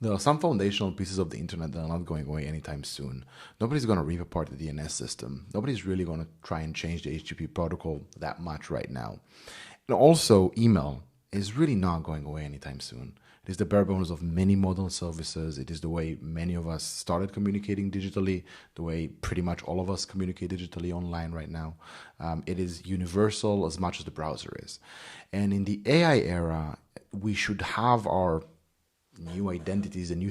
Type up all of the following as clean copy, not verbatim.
There are some foundational pieces of the internet that are not going away anytime soon. Nobody's going to rip apart the DNS system. Nobody's really going to try and change the HTTP protocol that much right now. And also, email is really not going away anytime soon. It is the bare bones of many modern services. It is the way many of us started communicating digitally, the way pretty much all of us communicate digitally online right now. It is universal as much as the browser is. And in the AI era, we should have our new identities and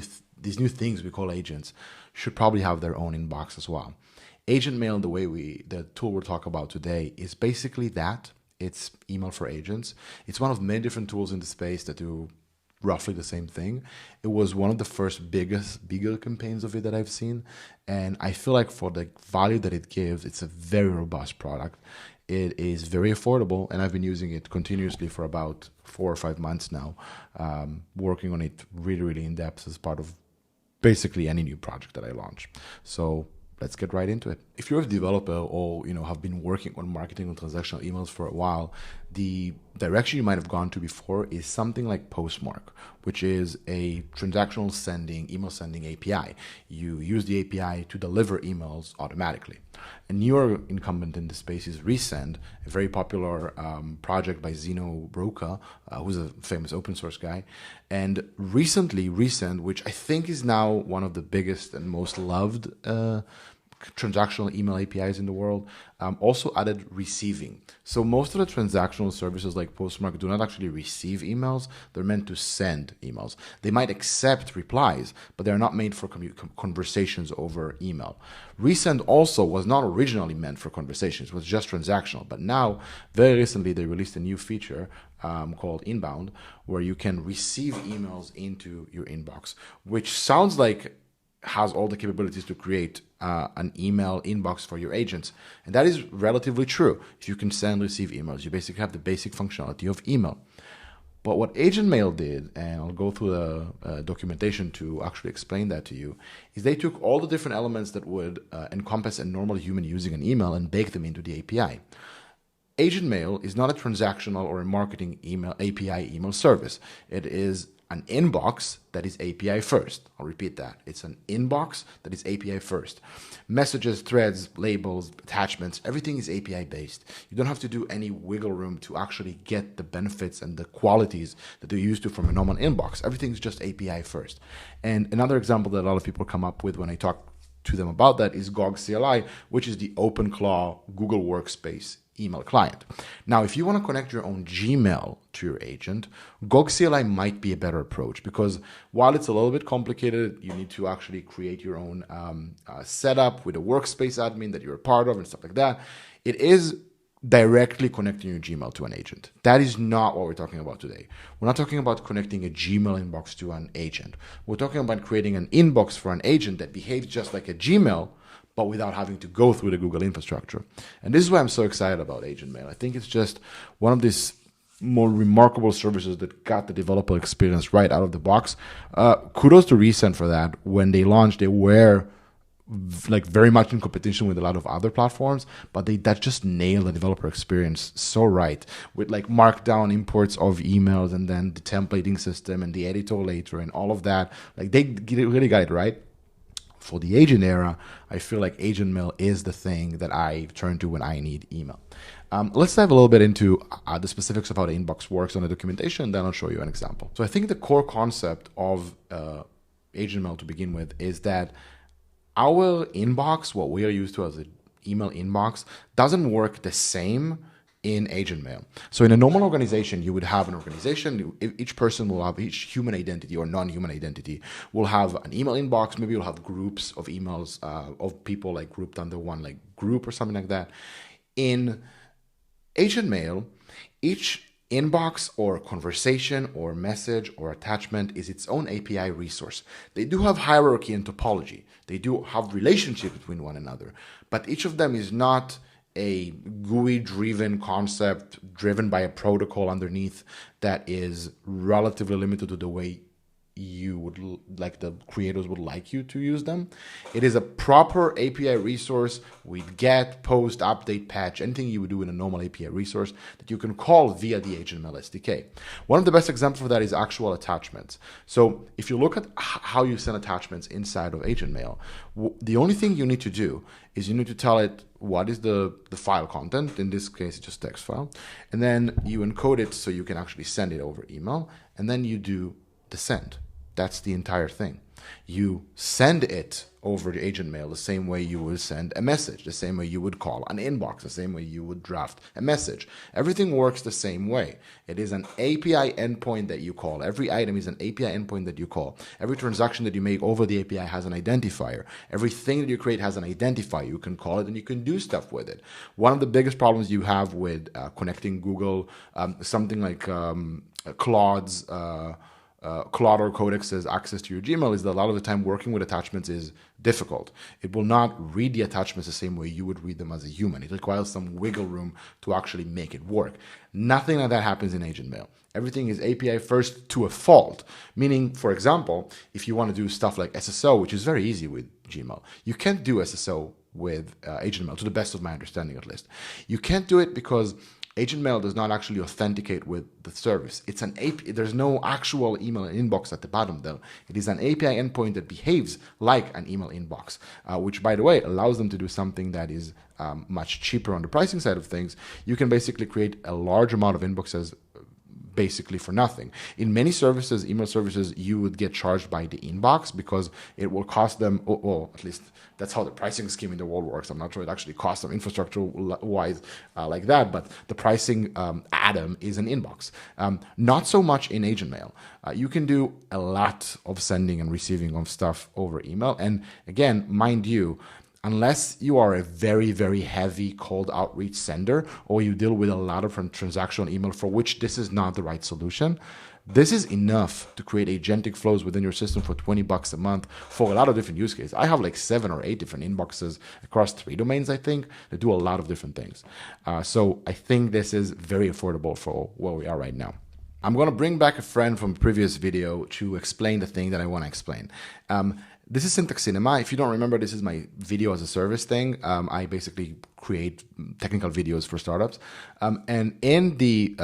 these new things we call agents should probably have their own inbox as well. Agent Mail, the tool we'll talk about today, is basically that. It's email for agents. It's one of many different tools in the space that do roughly the same thing. It was one of the first bigger campaigns of it that I've seen. And I feel like for the value that it gives, it's a very robust product. It is very affordable, and I've been using it continuously for about 4 or 5 months now, working on it really, really in depth as part of basically any new project that I launch. So let's get right into it. If you're a developer or have been working on marketing on transactional emails for a while, the direction you might have gone to before is something like Postmark, which is a transactional email sending API. You use the API to deliver emails automatically. A newer incumbent in the space is Resend, a very popular project by Zeno Broca, who's a famous open source guy. And recently, Resend, which I think is now one of the biggest and most loved transactional email APIs in the world, also added receiving. So most of the transactional services like Postmark do not actually receive emails. They're meant to send emails. They might accept replies, but they're not made for conversations over email. Resend also was not originally meant for conversations. It was just transactional. But now, very recently, they released a new feature called Inbound, where you can receive emails into your inbox, which sounds like has all the capabilities to create an email inbox for your agents. And that is relatively true. If you can send and receive emails, you basically have the basic functionality of email. But what AgentMail did, and I'll go through the documentation to actually explain that to you, is they took all the different elements that would encompass a normal human using an email and baked them into the API. AgentMail is not a transactional or a marketing API email service. It is an inbox that is API first. I'll repeat that. It's an inbox that is API first. Messages, threads, labels, attachments, everything is API based. You don't have to do any wiggle room to actually get the benefits and the qualities that you're used to from a normal inbox. Everything's just API first. And another example that a lot of people come up with when I talk to them about that is GOG CLI, which is the OpenClaw Google Workspace email client. Now, if you want to connect your own Gmail to your agent, GOG CLI might be a better approach, because while it's a little bit complicated, you need to actually create your own setup with a workspace admin that you're a part of and stuff like that. It is directly connecting your Gmail to an agent. That is not what we're talking about today. We're not talking about connecting a Gmail inbox to an agent. We're talking about creating an inbox for an agent that behaves just like a Gmail, but without having to go through the Google infrastructure. And this is why I'm so excited about AgentMail. I think it's just one of these more remarkable services that got the developer experience right out of the box. Kudos to Resend for that. When they launched, they were very much in competition with a lot of other platforms, but that just nailed the developer experience so right, with markdown imports of emails and then the templating system and the editor later and all of that. They really got it right. For the agent era, I feel like AgentMail is the thing that I turn to when I need email. Let's dive a little bit into the specifics of how the inbox works on the documentation, and then I'll show you an example. So I think the core concept of AgentMail to begin with is that our inbox, what we are used to as an email inbox, doesn't work the same in AgentMail. So in a normal organization, you would have an organization. Each person will have, each human identity or non-human identity will have an email inbox. Maybe you'll have groups of emails of people grouped under one group or something like that. In AgentMail, each inbox or conversation or message or attachment is its own API resource. They do have hierarchy and topology. They do have relationship between one another, but each of them is not a GUI-driven concept driven by a protocol underneath that is relatively limited to the way you would like the creators would like you to use them. It is a proper API resource with get, post, update, patch, anything you would do in a normal API resource that you can call via the AgentMail SDK. One of the best examples of that is actual attachments. So if you look at how you send attachments inside of AgentMail, the only thing you need to do is you need to tell it what is the file content. In this case, it's just text file. And then you encode it so you can actually send it over email. And then you do the send. That's the entire thing. You send it over the AgentMail the same way you would send a message, the same way you would call an inbox, the same way you would draft a message. Everything works the same way. It is an API endpoint that you call. Every item is an API endpoint that you call. Every transaction that you make over the API has an identifier. Everything that you create has an identifier. You can call it and you can do stuff with it. One of the biggest problems you have with connecting Google, something like Claude's Claude or Codex has access to your Gmail is that a lot of the time working with attachments is difficult. It will not read the attachments the same way you would read them as a human. It requires some wiggle room to actually make it work. Nothing like that happens in AgentMail. Everything is API first to a fault, meaning, for example, if you want to do stuff like SSO, which is very easy with Gmail, you can't do SSO with AgentMail, to the best of my understanding at least. You can't do it because AgentMail does not actually authenticate with the service. It's an API. There's no actual email inbox at the bottom there. It is an API endpoint that behaves like an email inbox, which, by the way, allows them to do something that is much cheaper on the pricing side of things. You can basically create a large amount of inboxes basically for nothing. In many services, email services, you would get charged by the inbox because it will cost them, well, at least that's how the pricing scheme in the world works. I'm not sure it actually costs them infrastructure-wise like that, but the pricing atom is an inbox. Not so much in AgentMail. You can do a lot of sending and receiving of stuff over email. And again, mind you, unless you are a very, very heavy cold outreach sender or you deal with a lot of transactional email for which this is not the right solution, this is enough to create agentic flows within your system for $20 a month for a lot of different use cases. I have like 7 or 8 different inboxes across 3 domains, I think, that do a lot of different things. So I think this is very affordable for where we are right now. I'm going to bring back a friend from a previous video to explain the thing that I want to explain. This is Syntax Cinema. If you don't remember, this is my video as a service thing. I basically create technical videos for startups. And in the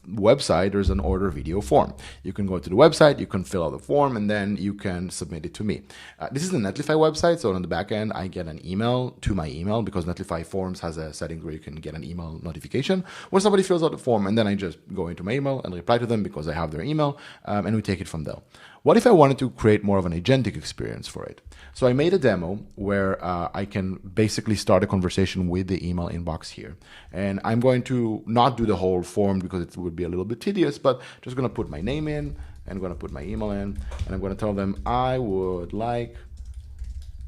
website, there's an order video form. You can go to the website, you can fill out the form, and then you can submit it to me. This is the Netlify website. So on the back end, I get an email to my email because Netlify Forms has a setting where you can get an email notification when somebody fills out the form. And then I just go into my email and reply to them because I have their email, and we take it from there. What if I wanted to create more of an agentic experience for it? So I made a demo where I can basically start a conversation with the email inbox here. And I'm going to not do the whole form because it would be a little bit tedious, but just going to put my name in and going to put my email in. And I'm going to tell them I would like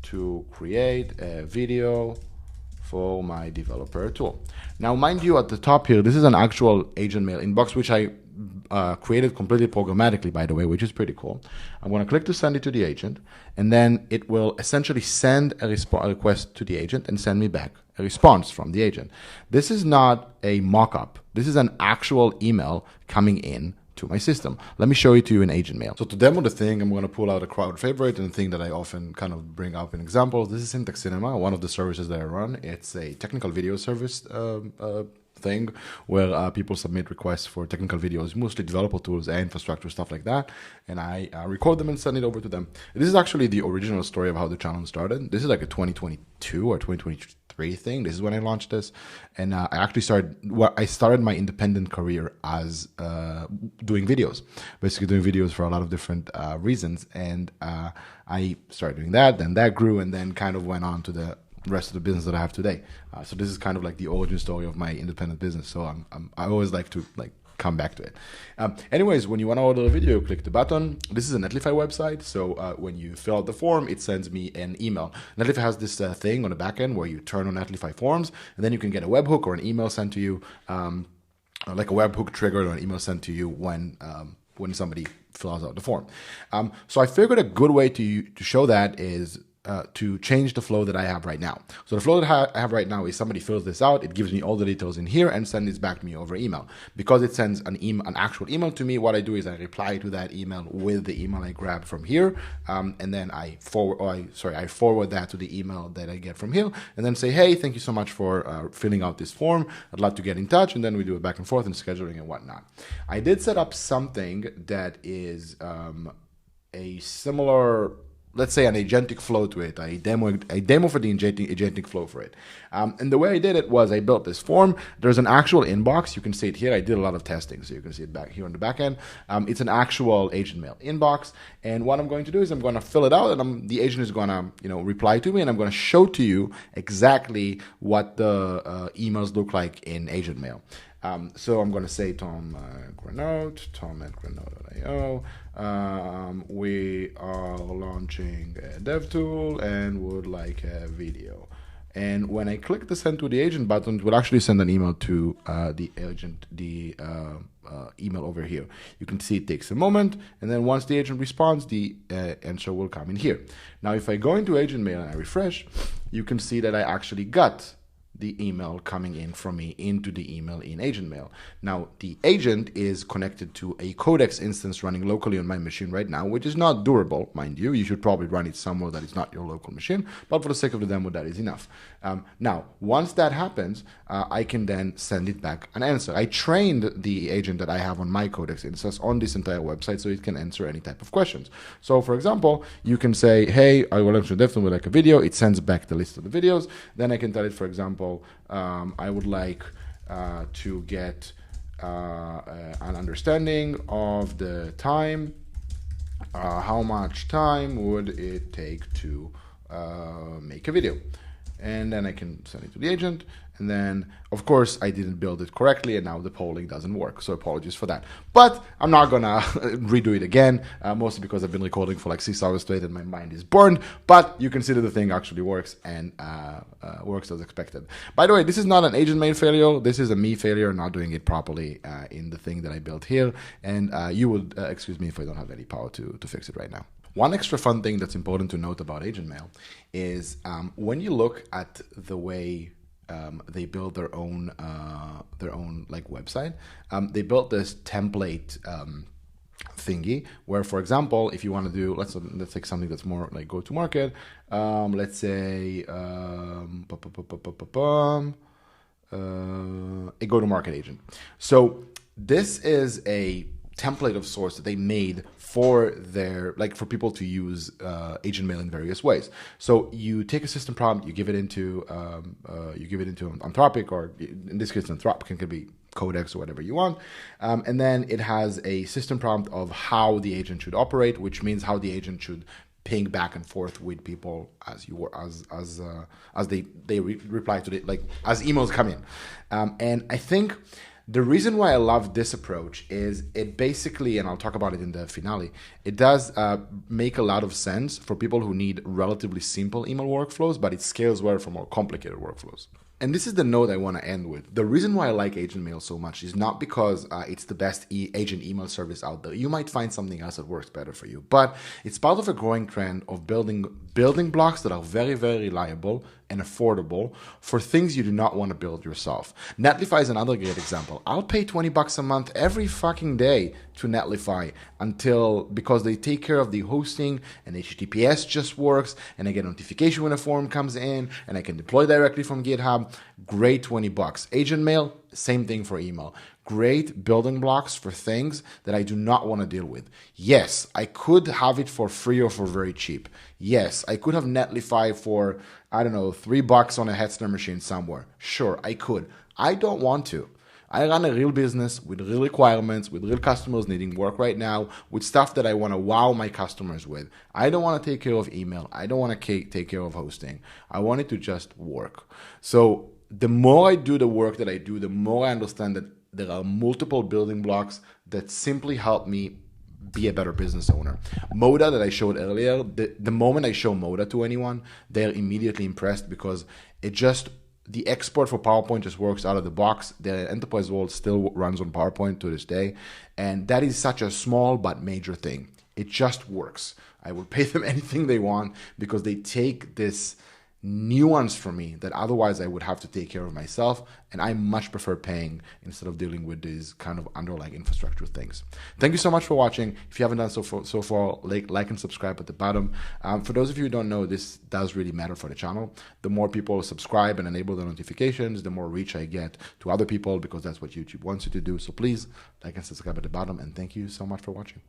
to create a video for my developer tool. Now, mind you, at the top here, this is an actual AgentMail inbox, which I created completely programmatically, by the way, which is pretty cool. I'm going to click to send it to the agent, and then it will essentially send a request to the agent and send me back a response from the agent. This is not a mock-up. This is an actual email coming in to my system. Let me show it to you in AgentMail. So to demo the thing, I'm going to pull out a crowd favorite and the thing that I often kind of bring up in examples. This is Syntax Cinema, one of the services that I run. It's a technical video service thing where people submit requests for technical videos, mostly developer tools and infrastructure, stuff like that. And I record them and send it over to them. This is actually the original story of how the channel started. This is like a 2022 or 2023 thing. This is when I launched this. And I actually started my independent career as doing videos, basically doing videos for a lot of different reasons. And I started doing that, then that grew, and then kind of went on to the rest of the business that I have today. So this is kind of like the origin story of my independent business. So I always like to come back to it. Anyways, when you want to order a video, click the button. This is a Netlify website. So when you fill out the form, it sends me an email. Netlify has this thing on the back end where you turn on Netlify Forms, and then you can get a webhook or an email sent to you, like a webhook triggered or an email sent to you when somebody fills out the form. So I figured a good way to show that is to change the flow that I have right now. So the flow that I have right now is somebody fills this out, it gives me all the details in here and sends it back to me over email. Because it sends an actual email to me, what I do is I reply to that email with the email I grab from here, and then I forward that to the email that I get from here, and then say, hey, thank you so much for filling out this form. I'd love to get in touch, and then we do it back and forth and scheduling and whatnot. I did set up something that is a similar, let's say, an agentic flow to it. I demo for the agentic flow for it. And the way I did it was I built this form. There's an actual inbox. You can see it here. I did a lot of testing, so you can see it back here on the back end. It's an actual AgentMail inbox. And what I'm going to do is I'm going to fill it out, and the agent is going to reply to me, and I'm going to show to you exactly what the emails look like in AgentMail. So I'm going to say Tom at we are launching a dev tool and would like a video. And when I click the send to the agent button, it will actually send an email to the agent, email over here. You can see it takes a moment, and then once the agent responds, the answer will come in here. Now, if I go into AgentMail and I refresh, you can see that I actually got the email coming in from me into the email in AgentMail. Now, the agent is connected to a Codex instance running locally on my machine right now, which is not durable, mind you. You should probably run it somewhere that is not your local machine, but for the sake of the demo, that is enough. Now, once that happens, I can then send it back an answer. I trained the agent that I have on my Codex instance on this entire website so it can answer any type of questions. So, for example, you can say, hey, I will actually definitely like a video. It sends back the list of the videos. Then I can tell it, for example, I would like to get an understanding of the time. How much time would it take to make a video? And then I can send it to the agent. And then, of course, I didn't build it correctly, and now the polling doesn't work. So apologies for that. But I'm not going to redo it again, mostly because I've been recording for like 6 hours straight and my mind is burned. But you can see that the thing actually works and works as expected. By the way, this is not an AgentMail failure. This is a me failure, not doing it properly in the thing that I built here. And you would excuse me if I don't have any power to fix it right now. One extra fun thing that's important to note about AgentMail is when you look at the way they build their own like website, they built this template thingy where, for example, if you want to do, let's take something that's more like go to market. Let's say a go to market agent. So this is a template of sorts that they made for their, like, for people to use AgentMail in various ways. So you take a system prompt, you give it into Anthropic, or in this case Anthropic, it could be Codex or whatever you want, and then it has a system prompt of how the agent should operate, which means how the agent should ping back and forth with people as they reply to it, like as emails come in, and I think the reason why I love this approach is it basically, and I'll talk about it in the finale, it does make a lot of sense for people who need relatively simple email workflows, but it scales well for more complicated workflows. And this is the note I want to end with. The reason why I like AgentMail so much is not because it's the best agent email service out there. You might find something else that works better for you, but it's part of a growing trend of building blocks that are very, very reliable and affordable for things you do not want to build yourself. Netlify is another great example. I'll pay $20 a month every fucking day to Netlify because they take care of the hosting, and HTTPS just works, and I get a notification when a form comes in, and I can deploy directly from GitHub. Great $20. AgentMail, same thing for email. Great building blocks for things that I do not want to deal with. Yes, I could have it for free or for very cheap. Yes, I could have Netlify for, I don't know, $3 on a Hetzner machine somewhere. Sure, I could. I don't want to. I run a real business with real requirements, with real customers needing work right now, with stuff that I want to wow my customers with. I don't want to take care of email. I don't want to take care of hosting. I want it to just work. So the more I do the work that I do, the more I understand that there are multiple building blocks that simply help me be a better business owner. Moda that I showed earlier, the moment I show Moda to anyone, they're immediately impressed because the export for PowerPoint just works out of the box. The enterprise world still runs on PowerPoint to this day. And that is such a small but major thing. It just works. I will pay them anything they want because they take this nuance from me that otherwise I would have to take care of myself, and I much prefer paying instead of dealing with these kind of underlying infrastructure things. Thank you so much for watching. If you haven't done so far, like and subscribe at the bottom. For those of you who don't know, this does really matter for the channel. The more people subscribe and enable the notifications, the more reach I get to other people, because that's what YouTube wants you to do. So please like and subscribe at the bottom, and thank you so much for watching.